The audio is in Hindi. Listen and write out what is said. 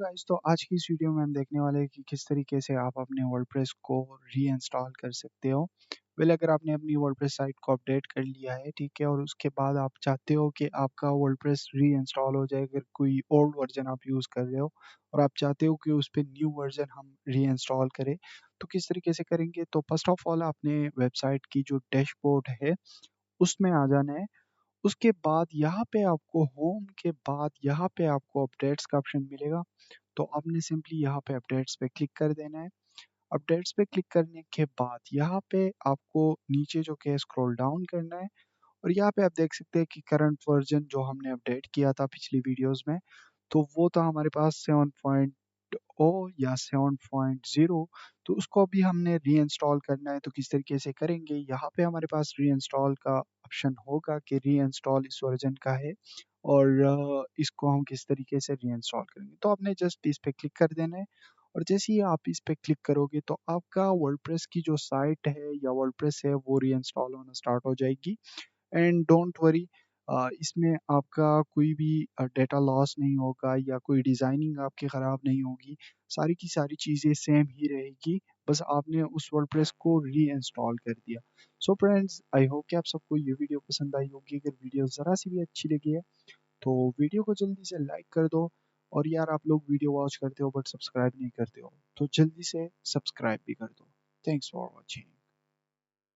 गाइस, तो आज की इस वीडियो में हम देखने वाले हैं कि किस तरीके से आप अपने वर्डप्रेस को रीइंस्टॉल कर सकते हो। अगर आपने अपनी वर्डप्रेस साइट को अपडेट कर लिया है, ठीक है, और उसके बाद आप चाहते हो कि आपका वर्डप्रेस रीइंस्टॉल हो जाए, अगर कोई ओल्ड वर्जन आप यूज़ कर रहे हो और आप चाहते हो कि उस पे न्यू वर्जन हम रीइंस्टॉल करें, तो किस तरीके से करेंगे। तो फर्स्ट ऑफ ऑल आपने वेबसाइट की जो डैशबोर्ड है उसमें आ जाना है। उसके बाद यहाँ पे आपको होम के बाद यहाँ पे आपको अपडेट्स का ऑप्शन मिलेगा। तो आपने सिंपली यहाँ पे अपडेट्स पे क्लिक कर देना है। अपडेट्स पे क्लिक करने के बाद यहाँ पे आपको नीचे जो कि स्क्रॉल डाउन करना है और यहाँ पे आप देख सकते हैं कि करंट वर्जन जो हमने अपडेट किया था पिछली वीडियोस में, तो वो था हमारे पास 7.0 या 7.0। तो उसको भी हमने रीइंस्टॉल करना है। तो किस तरीके से करेंगे, यहाँ पे हमारे पास रीइंस्टॉल का ऑप्शन होगा कि रीइंस्टॉल इस वर्जन का है और इसको हम किस तरीके से रीइंस्टॉल करेंगे। तो आपने जस्ट इस पे क्लिक कर देना है और जैसे ही आप इस पे क्लिक करोगे तो आपका वर्डप्रेस की जो साइट है या वर्डप्रेस है वो रीइंस्टॉल होना स्टार्ट हो जाएगी। एंड डोंट वरी, इसमें आपका कोई भी डेटा लॉस नहीं होगा या कोई डिज़ाइनिंग आपकी ख़राब नहीं होगी। सारी की सारी चीज़ें सेम ही रहेगी, बस आपने उस वर्डप्रेस को रीइंस्टॉल कर दिया। सो फ्रेंड्स, आई होप कि आप सबको ये वीडियो पसंद आई होगी। अगर वीडियो ज़रा सी भी अच्छी लगी है तो वीडियो को जल्दी से लाइक कर दो। और यार, आप लोग वीडियो वॉच करते हो बट सब्सक्राइब नहीं करते हो, तो जल्दी से सब्सक्राइब भी कर दो। Thanks for watching.